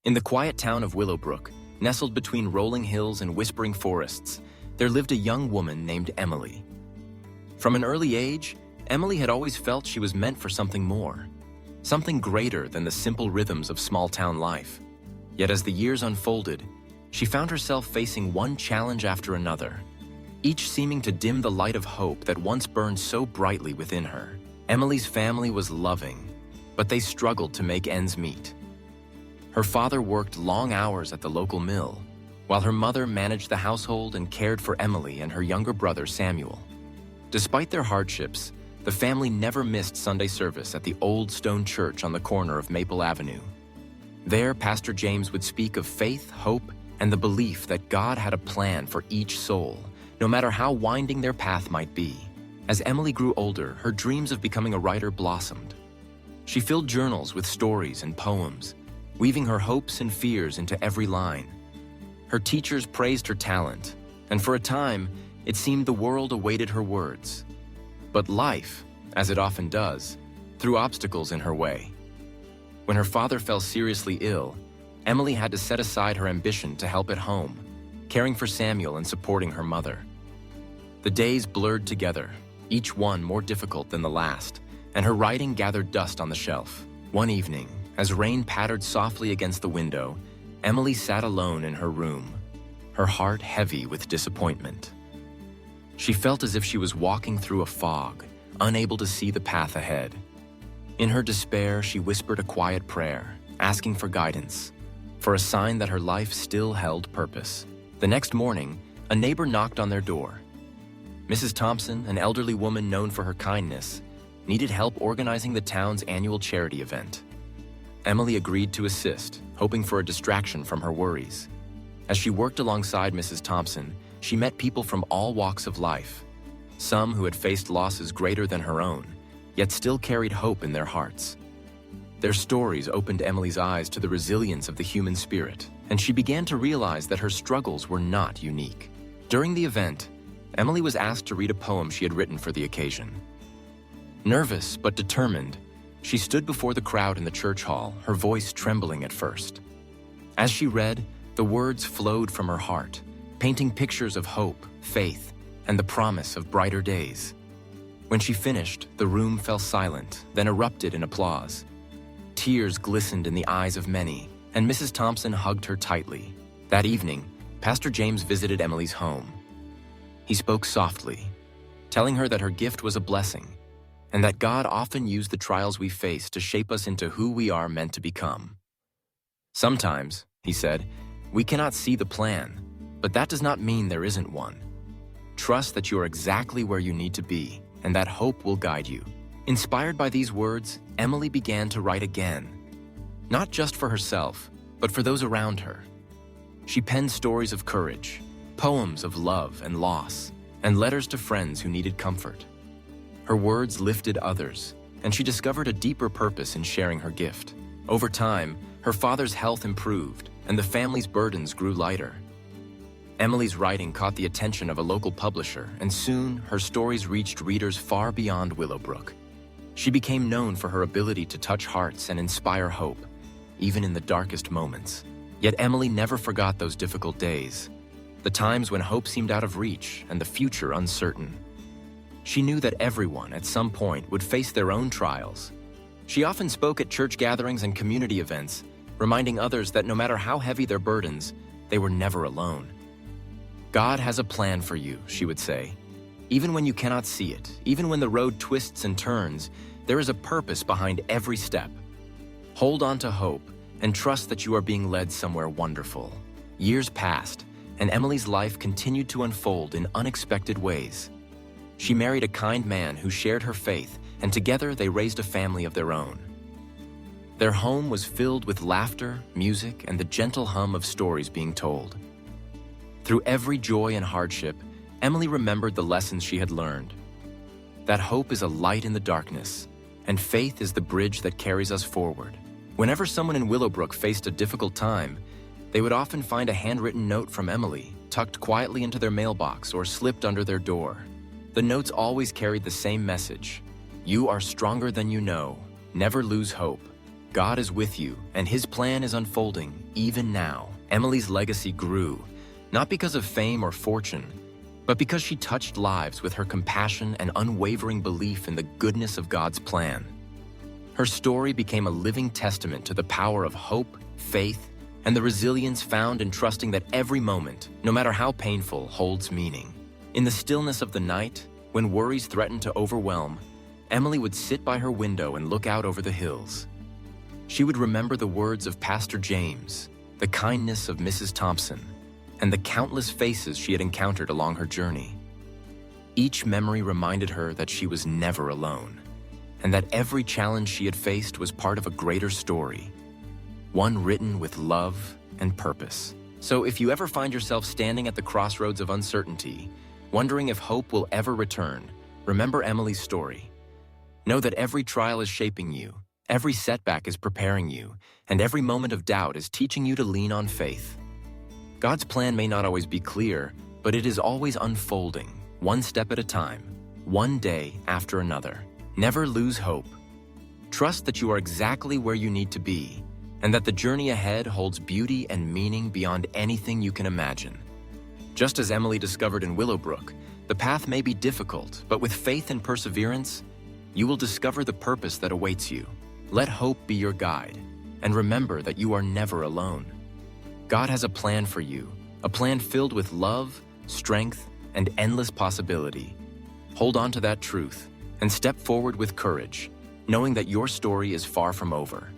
In the quiet town of Willowbrook, nestled between rolling hills and whispering forests, there lived a young woman named Emily. From an early age, Emily had always felt she was meant for something more, something greater than the simple rhythms of small-town life. Yet as the years unfolded, she found herself facing one challenge after another, each seeming to dim the light of hope that once burned so brightly within her. Emily's family was loving, but they struggled to make ends meet. Her father worked long hours at the local mill, while her mother managed the household and cared for Emily and her younger brother Samuel. Despite their hardships, the family never missed Sunday service at the old stone church on the corner of Maple Avenue. There, Pastor James would speak of faith, hope, and the belief that God had a plan for each soul, no matter how winding their path might be. As Emily grew older, her dreams of becoming a writer blossomed. She filled journals with stories and poems, weaving her hopes and fears into every line. Her teachers praised her talent, and for a time, it seemed the world awaited her words. But life, as it often does, threw obstacles in her way. When her father fell seriously ill, Emily had to set aside her ambition to help at home, caring for Samuel and supporting her mother. The days blurred together, each one more difficult than the last, and her writing gathered dust on the shelf. One evening, as rain pattered softly against the window, Emily sat alone in her room, her heart heavy with disappointment. She felt as if she was walking through a fog, unable to see the path ahead. In her despair, she whispered a quiet prayer, asking for guidance, for a sign that her life still held purpose. The next morning, a neighbor knocked on their door. Mrs. Thompson, an elderly woman known for her kindness, needed help organizing the town's annual charity event. Emily agreed to assist, hoping for a distraction from her worries. As she worked alongside Mrs. Thompson, she met people from all walks of life, some who had faced losses greater than her own, yet still carried hope in their hearts. Their stories opened Emily's eyes to the resilience of the human spirit, and she began to realize that her struggles were not unique. During the event, Emily was asked to read a poem she had written for the occasion. Nervous but determined, she stood before the crowd in the church hall, her voice trembling at first. As she read, the words flowed from her heart, painting pictures of hope, faith, and the promise of brighter days. When she finished, the room fell silent, then erupted in applause. Tears glistened in the eyes of many, and Mrs. Thompson hugged her tightly. That evening, Pastor James visited Emily's home. He spoke softly, telling her that her gift was a blessing, and that God often used the trials we face to shape us into who we are meant to become. Sometimes, he said, we cannot see the plan, but that does not mean there isn't one. Trust that you are exactly where you need to be, and that hope will guide you. Inspired by these words, Emily began to write again, not just for herself, but for those around her. She penned stories of courage, poems of love and loss, and letters to friends who needed comfort. Her words lifted others, and she discovered a deeper purpose in sharing her gift. Over time, her father's health improved, and the family's burdens grew lighter. Emily's writing caught the attention of a local publisher, and soon her stories reached readers far beyond Willowbrook. She became known for her ability to touch hearts and inspire hope, even in the darkest moments. Yet Emily never forgot those difficult days, the times when hope seemed out of reach and the future uncertain. She knew that everyone, at some point, would face their own trials. She often spoke at church gatherings and community events, reminding others that no matter how heavy their burdens, they were never alone. God has a plan for you, she would say. Even when you cannot see it, even when the road twists and turns, there is a purpose behind every step. Hold on to hope and trust that you are being led somewhere wonderful. Years passed, and Emily's life continued to unfold in unexpected ways. She married a kind man who shared her faith, and together they raised a family of their own. Their home was filled with laughter, music, and the gentle hum of stories being told. Through every joy and hardship, Emily remembered the lessons she had learned. That hope is a light in the darkness, and faith is the bridge that carries us forward. Whenever someone in Willowbrook faced a difficult time, they would often find a handwritten note from Emily, tucked quietly into their mailbox or slipped under their door. The notes always carried the same message: you are stronger than you know. Never lose hope. God is with you, and His plan is unfolding, even now, Emily's legacy grew, not because of fame or fortune, but because she touched lives with her compassion and unwavering belief in the goodness of God's plan. Her story became a living testament to the power of hope, faith, and the resilience found in trusting that every moment, no matter how painful, holds meaning. In the stillness of the night, when worries threatened to overwhelm, Emily would sit by her window and look out over the hills. She would remember the words of Pastor James, the kindness of Mrs. Thompson, and the countless faces she had encountered along her journey. Each memory reminded her that she was never alone, and that every challenge she had faced was part of a greater story, one written with love and purpose. So if you ever find yourself standing at the crossroads of uncertainty, wondering if hope will ever return, remember Emily's story. Know that every trial is shaping you, every setback is preparing you, and every moment of doubt is teaching you to lean on faith. God's plan may not always be clear, but it is always unfolding, one step at a time, one day after another. Never lose hope. Trust that you are exactly where you need to be, and that the journey ahead holds beauty and meaning beyond anything you can imagine. Just as Emily discovered in Willowbrook, the path may be difficult, but with faith and perseverance, you will discover the purpose that awaits you. Let hope be your guide, and remember that you are never alone. God has a plan for you, a plan filled with love, strength, and endless possibility. Hold on to that truth and step forward with courage, knowing that your story is far from over.